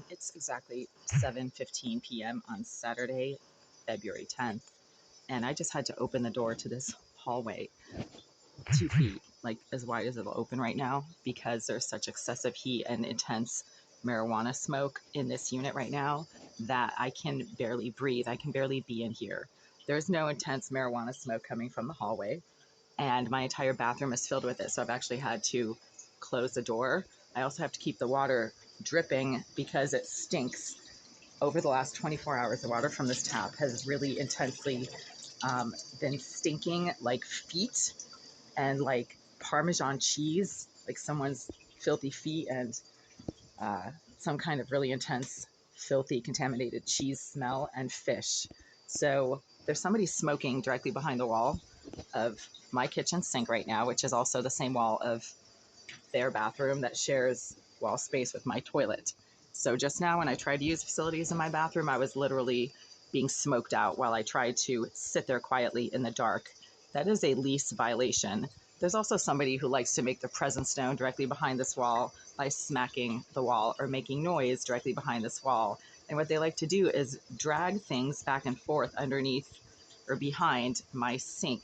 It's exactly 7:15 p.m. on Saturday, February 10th, and I just had to open the door to this hallway 2 feet, like as wide as it'll open right now, because there's such excessive heat and intense marijuana smoke in this unit right now that I can barely breathe. I can barely be in here. There's no intense marijuana smoke coming from the hallway, and my entire bathroom is filled with it. So I've actually had to close the door. I also have to keep the water dripping because it stinks. Over the last 24 hours, the water from this tap has really intensely been stinking like feet and like Parmesan cheese, like someone's filthy feet and some kind of really intense, filthy, contaminated cheese smell and fish. So there's somebody smoking directly behind the wall of my kitchen sink right now, which is also the same wall of their bathroom that shares wall space with my toilet. So just now when I tried to use facilities in my bathroom, I was literally being smoked out while I tried to sit there quietly in the dark. That is a lease violation. There's also somebody who likes to make their presence known directly behind this wall by smacking the wall or making noise directly behind this wall. And what they like to do is drag things back and forth underneath or behind my sink.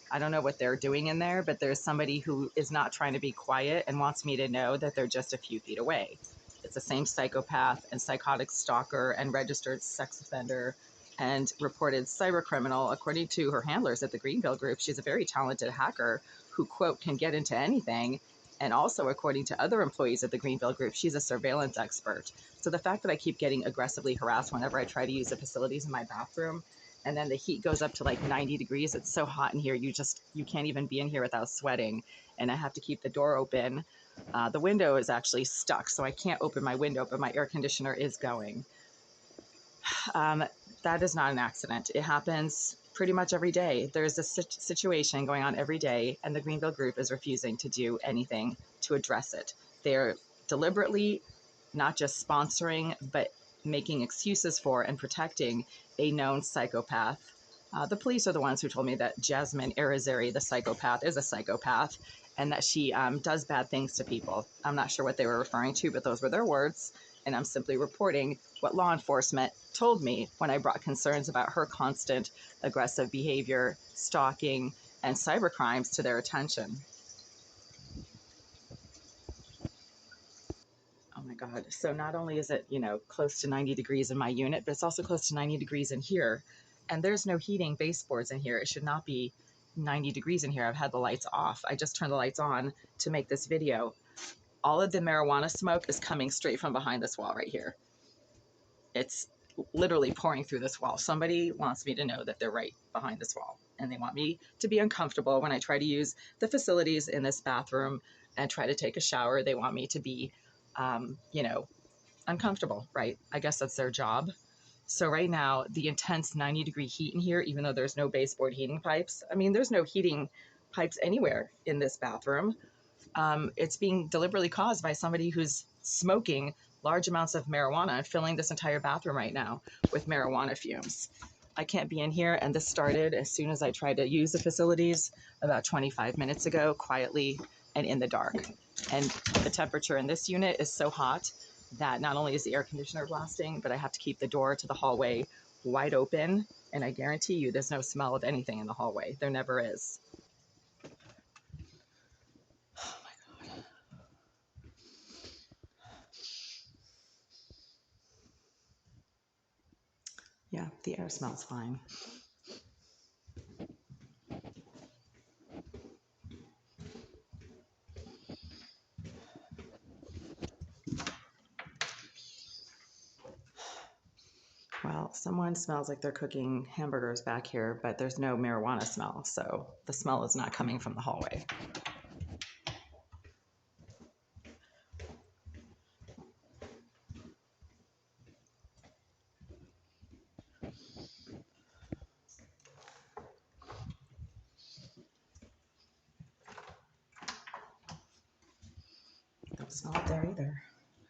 I don't know what they're doing in there, but there's somebody who is not trying to be quiet and wants me to know that they're just a few feet away. It's the same psychopath and psychotic stalker and registered sex offender and reported cybercriminal. According to her handlers at the Greenville Group, she's a very talented hacker who, quote, can get into anything. And also, according to other employees at the Greenville Group, she's a surveillance expert. So the fact that I keep getting aggressively harassed whenever I try to use the facilities in my bathroom, and then the heat goes up to like 90 degrees. It's so hot in here. You can't even be in here without sweating. And I have to keep the door open. The window is actually stuck, so I can't open my window, but my air conditioner is going. That is not an accident. It happens pretty much every day. There's a situation going on every day, and the Greenville Group is refusing to do anything to address it. They're deliberately not just sponsoring, but making excuses for and protecting a known psychopath. The police are the ones who told me that Jasmine Arizari, the psychopath, is a psychopath and that she does bad things to people. I'm not sure what they were referring to, but those were their words. And I'm simply reporting what law enforcement told me when I brought concerns about her constant aggressive behavior, stalking, and cybercrimes to their attention. Oh my God. So not only is it, close to 90 degrees in my unit, but it's also close to 90 degrees in here. And there's no heating baseboards in here. It should not be 90 degrees in here. I've had the lights off. I just turned the lights on to make this video. All of the marijuana smoke is coming straight from behind this wall right here. It's literally pouring through this wall. Somebody wants me to know that they're right behind this wall, and they want me to be uncomfortable when I try to use the facilities in this bathroom and try to take a shower. They want me to be, uncomfortable, right? I guess that's their job. So right now, the intense 90-degree heat in here, even though there's no baseboard heating pipes, there's no heating pipes anywhere in this bathroom. It's being deliberately caused by somebody who's smoking large amounts of marijuana and filling this entire bathroom right now with marijuana fumes. I can't be in here, and this started as soon as I tried to use the facilities about 25 minutes ago, quietly and in the dark. And the temperature in this unit is so hot that not only is the air conditioner blasting, but I have to keep the door to the hallway wide open, and I guarantee you there's no smell of anything in the hallway. There never is. Yeah, the air smells fine. Well, someone smells like they're cooking hamburgers back here, but there's no marijuana smell, so the smell is not coming from the hallway. Don't smell it there either.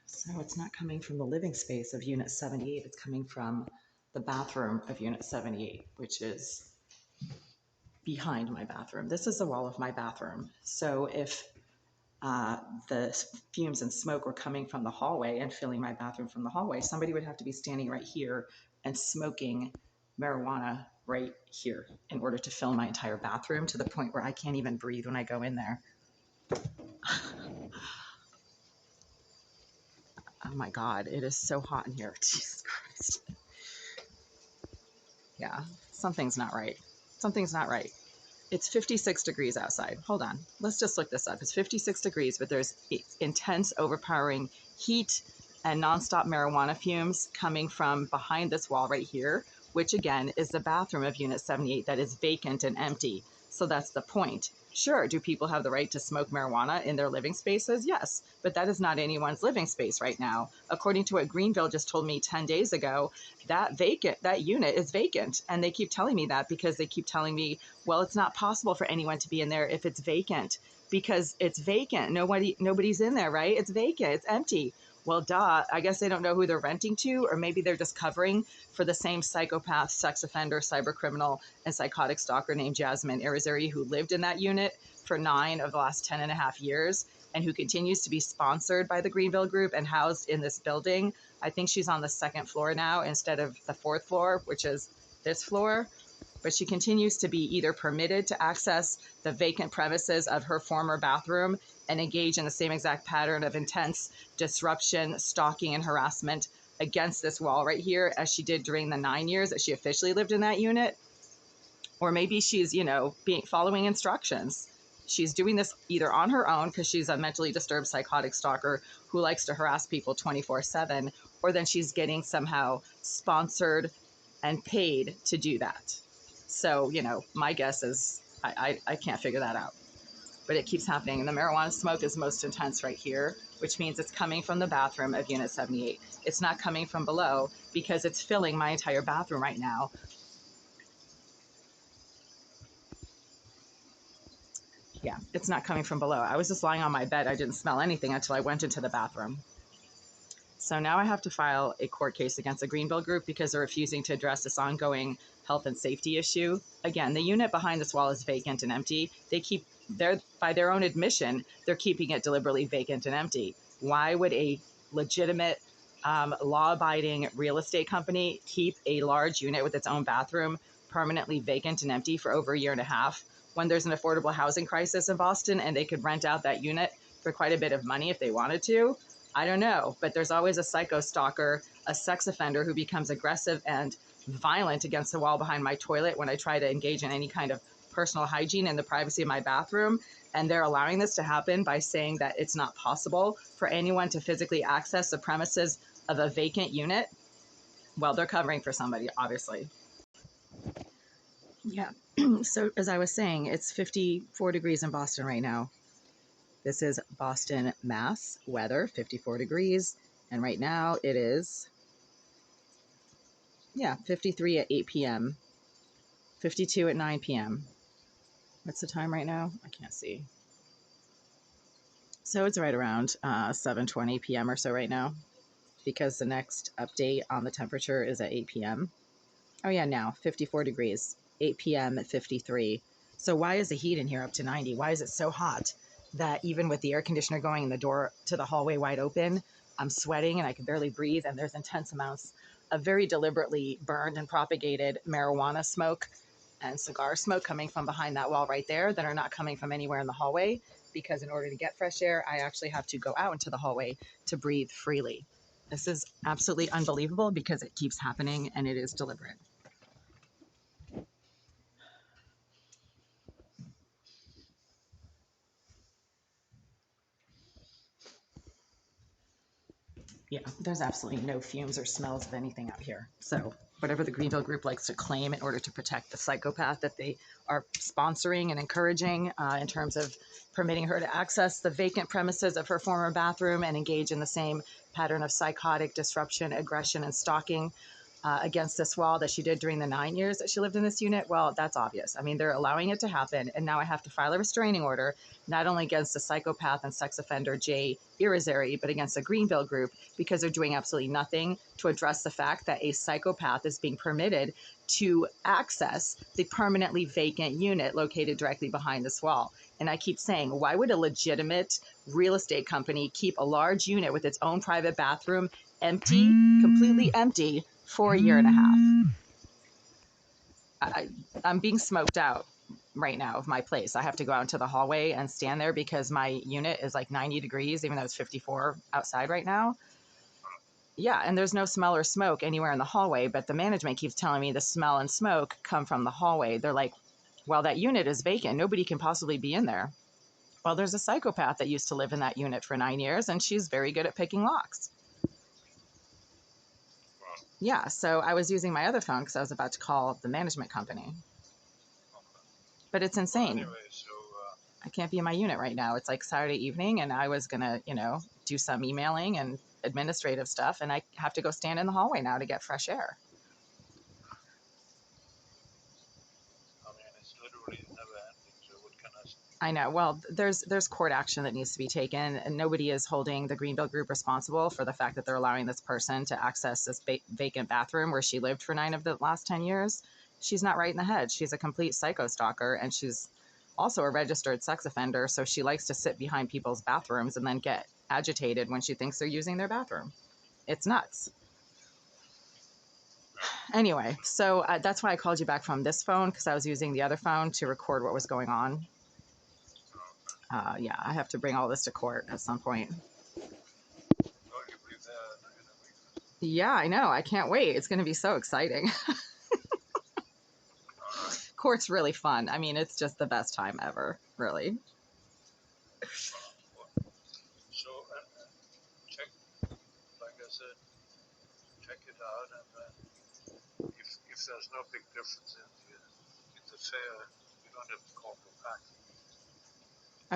So it's not coming from the living space of Unit 78, it's coming from the bathroom of Unit 78, which is behind my bathroom. This is the wall of my bathroom. So if the fumes and smoke were coming from the hallway and filling my bathroom from the hallway, somebody would have to be standing right here and smoking marijuana right here in order to fill my entire bathroom to the point where I can't even breathe when I go in there. Oh my God, it is so hot in here. Jesus Christ. Yeah, something's not right. Something's not right. It's 56 degrees outside. Hold on. Let's just look this up. It's 56 degrees, but there's intense, overpowering heat and nonstop marijuana fumes coming from behind this wall right here, which again is the bathroom of Unit 78 that is vacant and empty. So that's the point. Sure, do people have the right to smoke marijuana in their living spaces? Yes, but that is not anyone's living space right now. According to what Greenville just told me 10 days ago, that unit is vacant. And they keep telling me that because they keep telling me, well, it's not possible for anyone to be in there if it's vacant, because it's vacant. Nobody's in there, right? It's vacant. It's empty. Well, duh. I guess they don't know who they're renting to, or maybe they're just covering for the same psychopath, sex offender, cyber criminal, and psychotic stalker named Jasmine Irizarry, who lived in that unit for 9 of the last 10.5 years, and who continues to be sponsored by the Greenville Group and housed in this building. I think she's on the 2nd floor now instead of the 4th floor, which is this floor. But she continues to be either permitted to access the vacant premises of her former bathroom and engage in the same exact pattern of intense disruption, stalking, and harassment against this wall right here as she did during the 9 years that she officially lived in that unit. Or maybe she's, following instructions. She's doing this either on her own because she's a mentally disturbed psychotic stalker who likes to harass people 24/7, or then she's getting somehow sponsored and paid to do that. So, my guess is I can't figure that out. But it keeps happening. And the marijuana smoke is most intense right here, which means it's coming from the bathroom of Unit 78. It's not coming from below because it's filling my entire bathroom right now. Yeah, it's not coming from below. I was just lying on my bed. I didn't smell anything until I went into the bathroom. So now I have to file a court case against the Greenville Group because they're refusing to address this ongoing health and safety issue. Again, the unit behind this wall is vacant and empty. By their own admission, they're keeping it deliberately vacant and empty. Why would a legitimate, law-abiding real estate company keep a large unit with its own bathroom permanently vacant and empty for over 1.5 years when there's an affordable housing crisis in Boston and they could rent out that unit for quite a bit of money if they wanted to? I don't know, but there's always a psycho stalker, a sex offender who becomes aggressive and violent against the wall behind my toilet when I try to engage in any kind of personal hygiene in the privacy of my bathroom. And they're allowing this to happen by saying that it's not possible for anyone to physically access the premises of a vacant unit. Well, they're covering for somebody, obviously. Yeah. So as I was saying, it's 54 degrees in Boston right now. This is Boston, Mass weather, 54 degrees. And right now it is, 53 at 8 p.m., 52 at 9 p.m. What's the time right now? I can't see. So it's right around 7:20 p.m. or so right now, because the next update on the temperature is at 8 p.m. Oh yeah, now 54 degrees, 8 p.m. at 53. So why is the heat in here up to 90? Why is it so hot that even with the air conditioner going and the door to the hallway wide open, I'm sweating and I can barely breathe, and there's intense amounts of very deliberately burned and propagated marijuana smoke and cigar smoke coming from behind that wall right there that are not coming from anywhere in the hallway, because in order to get fresh air, I actually have to go out into the hallway to breathe freely. This is absolutely unbelievable because it keeps happening and it is deliberate. Yeah, there's absolutely no fumes or smells of anything out here. So whatever the Greenville Group likes to claim in order to protect the psychopath that they are sponsoring and encouraging in terms of permitting her to access the vacant premises of her former bathroom and engage in the same pattern of psychotic disruption, aggression, and stalking, against this wall that she did during the 9 years that she lived in this unit, well, that's obvious. I mean, they're allowing it to happen. And now I have to file a restraining order, not only against the psychopath and sex offender Jay Irizarry, but against the Greenville group, because they're doing absolutely nothing to address the fact that a psychopath is being permitted to access the permanently vacant unit located directly behind this wall. And I keep saying, why would a legitimate real estate company keep a large unit with its own private bathroom empty, completely empty, for a year and a half? I'm being smoked out right now of my place. I have to go out into the hallway and stand there because my unit is like 90 degrees, even though it's 54 outside right now. Yeah, and there's no smell or smoke anywhere in the hallway, but the management keeps telling me the smell and smoke come from the hallway. They're like, well, that unit is vacant. Nobody can possibly be in there. Well, there's a psychopath that used to live in that unit for 9 years, and she's very good at picking locks. Yeah, so I was using my other phone because I was about to call the management company. But it's insane. Well, anyway, so, I can't be in my unit right now. It's like Saturday evening, and I was going to, do some emailing and administrative stuff, and I have to go stand in the hallway now to get fresh air. I mean, it's literally never ending, so what can I say? I know. Well, there's court action that needs to be taken, and nobody is holding the Greenville group responsible for the fact that they're allowing this person to access this vacant bathroom where she lived for 9 of the last 10 years. She's not right in the head. She's a complete psycho stalker, and she's also a registered sex offender, so she likes to sit behind people's bathrooms and then get agitated when she thinks they're using their bathroom. It's nuts. Anyway, so that's why I called you back from this phone, because I was using the other phone to record what was going on. Yeah, I have to bring all this to court at some point. Oh, you'll be there in a week. Yeah, I know. I can't wait. It's going to be so exciting. Court's really fun. I mean, it's just the best time ever, really. So, check, like I said, check it out, and if there's no big difference in the fare, you don't have to call for packing.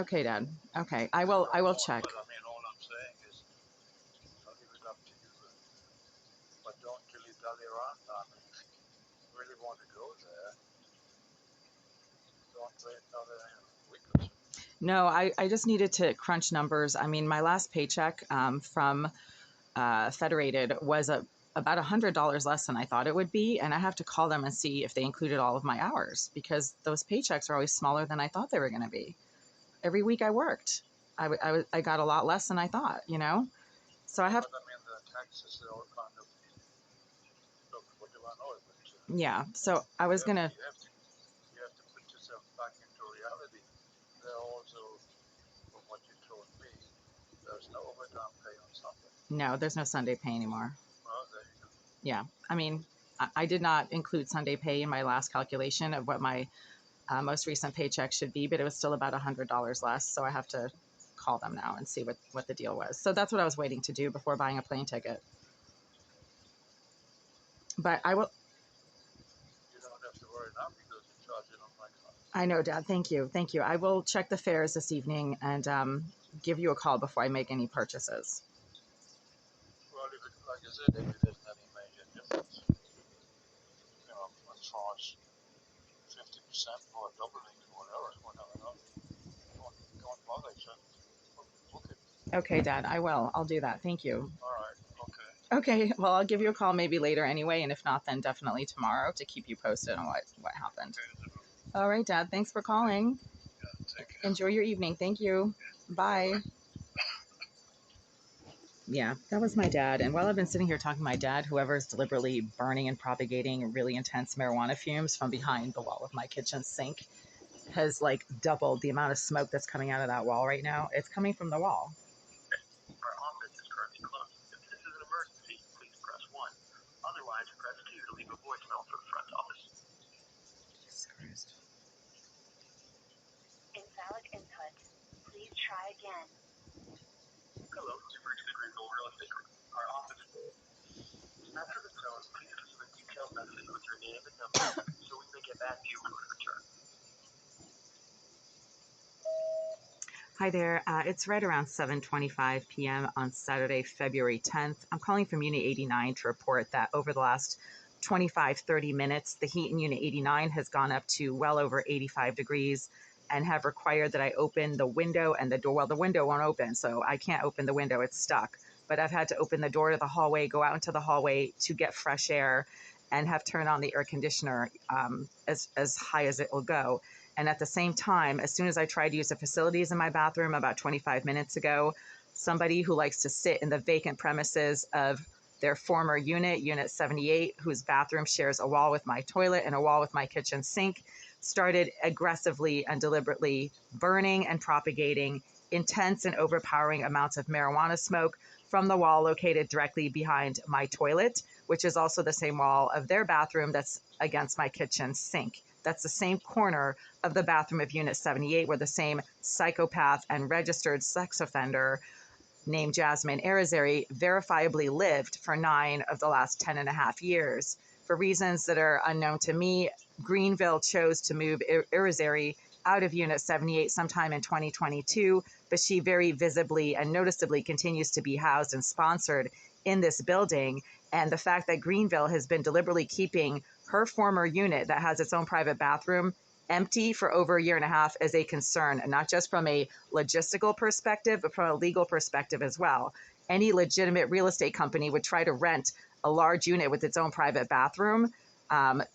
Okay, Dad. Okay, I will check. But I mean, all I'm saying is, I'll leave it up to you, but don't dilly-dally around. I mean, if you really want to go there, don't wait another week or so. No, I just needed to crunch numbers. I mean, my last paycheck from Federated was about $100 less than I thought it would be, and I have to call them and see if they included all of my hours, because those paychecks are always smaller than I thought they were going to be. Every week I worked, I got a lot less than I thought, So I have. But I mean, the taxes are all kind of, look, what do I know? But, Yeah. So I was gonna. you have to put yourself back into reality. There also, from what you told me, there's no overtime pay on Sunday. No, there's no Sunday pay anymore. Well, there you go. Yeah. I mean, I did not include Sunday pay in my last calculation of what my most recent paycheck should be, but it was still about $100 less. So I have to call them now and see what the deal was. So that's what I was waiting to do before buying a plane ticket. But I will. You don't have to worry now because you charge it on my card. I know, Dad. Thank you. Thank you. I will check the fares this evening and give you a call before I make any purchases. Well, if it, like I said, if it isn't any major difference, as far as 50% or doubling or whatever, don't bother, just book it. Okay, Dad. I will. I'll do that. Thank you. All right, okay. Okay. Well, I'll give you a call maybe later anyway, and if not, then definitely tomorrow to keep you posted on what happened. Okay, All right, Dad. Thanks for calling. yeah, take care. Enjoy your evening. Thank you. Bye. Yeah, that was my dad. And while I've been sitting here talking to my dad, whoever's deliberately burning and propagating really intense marijuana fumes from behind the wall of my kitchen sink has like doubled the amount of smoke that's coming out of that wall right now. It's coming from the wall. Our office is currently closed. If this is an emergency, please press 1. Otherwise, press 2 to leave a voicemail for the front office. Jesus Christ. Invalid input. Please try again. Hello, you've reached the Greenville Real Estate Group. Our office. After the tone, please leave a detailed message with your name and number so we may get back to you when we return. Hi there. It's right around 7:25 p.m. on Saturday, February 10th. I'm calling from Unit 89 to report that over the last 25-30 minutes, the heat in Unit 89 has gone up to well over 85 degrees and have required that I open the window and the door. Well, the window won't open, so I can't open the window. It's stuck. But I've had to open the door to the hallway, go out into the hallway to get fresh air, and have turned on the air conditioner as high as it will go. And at the same time, as soon as I tried to use the facilities in my bathroom about 25 minutes ago, somebody who likes to sit in the vacant premises of their former unit, Unit 78, whose bathroom shares a wall with my toilet and a wall with my kitchen sink, started aggressively and deliberately burning and propagating intense and overpowering amounts of marijuana smoke from the wall located directly behind my toilet, which is also the same wall of their bathroom that's against my kitchen sink. That's the same corner of the bathroom of Unit 78 where the same psychopath and registered sex offender named Jasmine Irizarry verifiably lived for 9 of the last 10 and a half years. For reasons that are unknown to me, Greenville chose to move Irizarry out of Unit 78 sometime in 2022, but she very visibly and noticeably continues to be housed and sponsored in this building. And the fact that Greenville has been deliberately keeping her former unit that has its own private bathroom empty for over a year and a half is a concern, not just from a logistical perspective, but from a legal perspective as well. Any legitimate real estate company would try to rent a large unit with its own private bathroom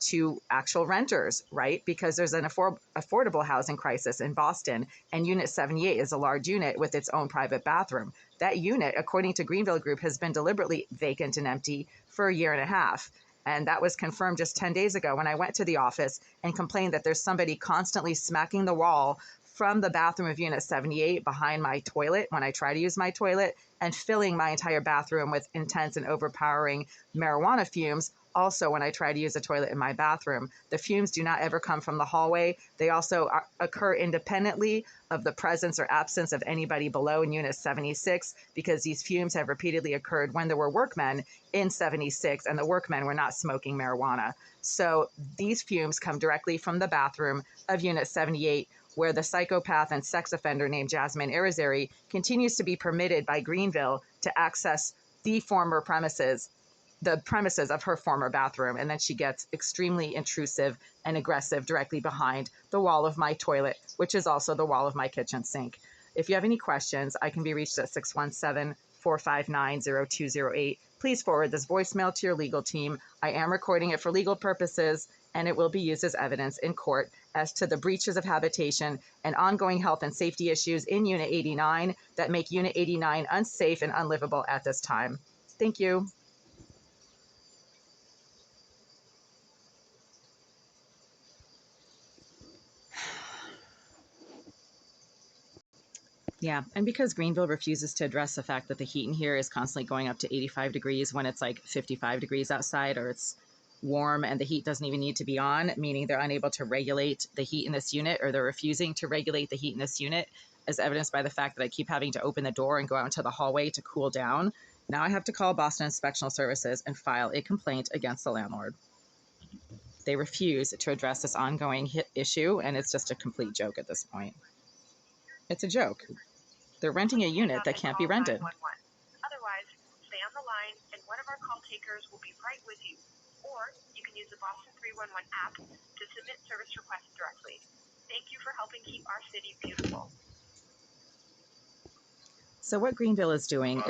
to actual renters, right? Because there's an affordable housing crisis in Boston, and Unit 78 is a large unit with its own private bathroom. That unit, according to Greenville Group, has been deliberately vacant and empty for a year and a half. And that was confirmed just 10 days ago when I went to the office and complained that there's somebody constantly smacking the wall from the bathroom of Unit 78 behind my toilet when I try to use my toilet and filling my entire bathroom with intense and overpowering marijuana fumes. Also, when I try to use a toilet in my bathroom, the fumes do not ever come from the hallway. They also occur independently of the presence or absence of anybody below in Unit 76, because these fumes have repeatedly occurred when there were workmen in 76 and the workmen were not smoking marijuana. So these fumes come directly from the bathroom of Unit 78, where the psychopath and sex offender named Jasmine Irizarry continues to be permitted by Greenville to access the premises of her former bathroom. And then she gets extremely intrusive and aggressive directly behind the wall of my toilet, which is also the wall of my kitchen sink. If you have any questions, I can be reached at 617-459-0208. Please forward this voicemail to your legal team. I am recording it for legal purposes, and it will be used as evidence in court as to the breaches of habitation and ongoing health and safety issues in Unit 89 that make Unit 89 unsafe and unlivable at this time. Thank you. Yeah, and because Greenville refuses to address the fact that the heat in here is constantly going up to 85 degrees when it's like 55 degrees outside, or it's warm and the heat doesn't even need to be on, meaning they're unable to regulate the heat in this unit, or they're refusing to regulate the heat in this unit, as evidenced by the fact that I keep having to open the door and go out into the hallway to cool down. Now I have to call Boston Inspectional Services and file a complaint against the landlord. They refuse to address this ongoing issue, and it's just a complete joke at this point. It's a joke. They're renting a unit that can't be rented. Otherwise, stay on the line and one of our call takers will be right with you. Or you can use the Boston 311 app to submit service requests directly. Thank you for helping keep our city beautiful. So what Greenville is doing,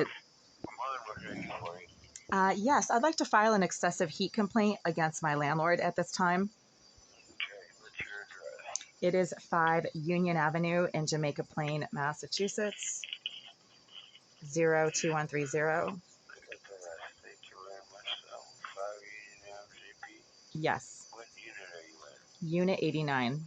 yes, I'd like to file an excessive heat complaint against my landlord at this time. Okay, what's your address? It is 5 Union Avenue in Jamaica Plain, Massachusetts, 02130. I got that. Thank you very much. 5 Union Avenue, JP. Yes. What unit are you in? Unit 89. And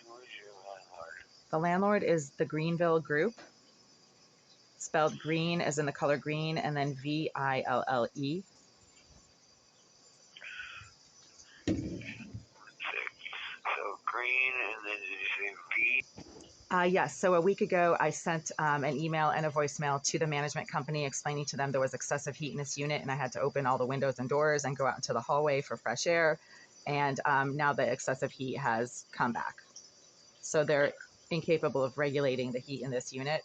who is your landlord? The landlord is the Greenville Group, spelled green as in the color green, and then VILLE. So green, and then did you say V? Yes. So a week ago, I sent an email and a voicemail to the management company explaining to them there was excessive heat in this unit and I had to open all the windows and doors and go out into the hallway for fresh air. And now the excessive heat has come back. So they're incapable of regulating the heat in this unit.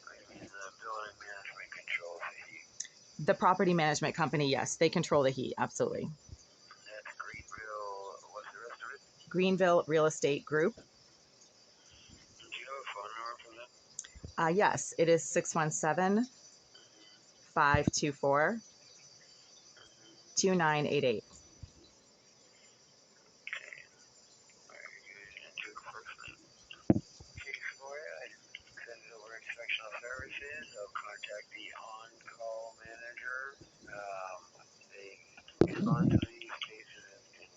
I mean, the building management controls the heat. The property management company, yes, they control the heat, absolutely. That's Greenville. What's the rest of it? Greenville Real Estate Group. Do you have a phone number for them? Yes, it is 617 524 2988. Send it over inspectional services. They'll contact the on-call manager. They respond to these cases in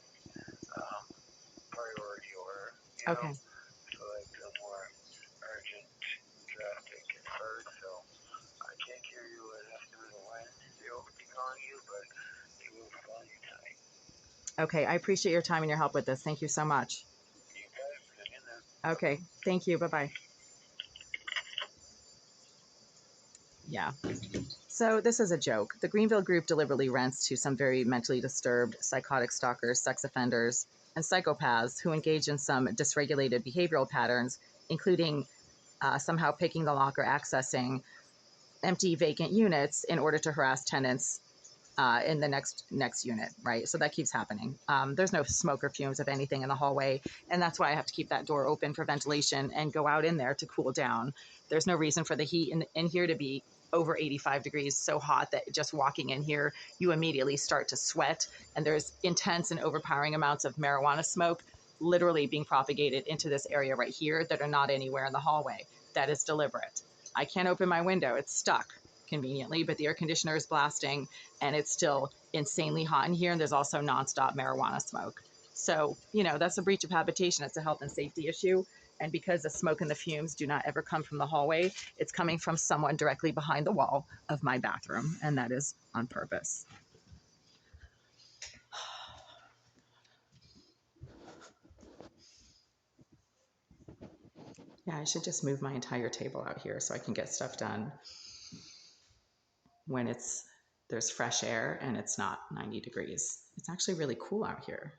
priority order, you know. Okay. So like the more urgent drastic at first. So I can't give you an estimate of when they will be calling you, but they will be calling you tonight. Okay, I appreciate your time and your help with this. Thank you so much. You got it. Hang in there. Okay, thank you. Bye-bye. Yeah. So this is a joke. The Greenville Group deliberately rents to some very mentally disturbed, psychotic stalkers, sex offenders, and psychopaths who engage in some dysregulated behavioral patterns, including somehow picking the lock or accessing empty vacant units in order to harass tenants in the next unit, right? So that keeps happening. There's no smoke or fumes of anything in the hallway, and that's why I have to keep that door open for ventilation and go out in there to cool down. There's no reason for the heat in here to be over 85 degrees, so hot that just walking in here, you immediately start to sweat, and there's intense and overpowering amounts of marijuana smoke literally being propagated into this area right here that are not anywhere in the hallway. That is deliberate. I can't open my window. It's stuck conveniently, but the air conditioner is blasting and it's still insanely hot in here. And there's also nonstop marijuana smoke. So, that's a breach of habitation. It's a health and safety issue. And because the smoke and the fumes do not ever come from the hallway, it's coming from someone directly behind the wall of my bathroom. And that is on purpose. Yeah, I should just move my entire table out here so I can get stuff done when there's fresh air and it's not 90 degrees. It's actually really cool out here.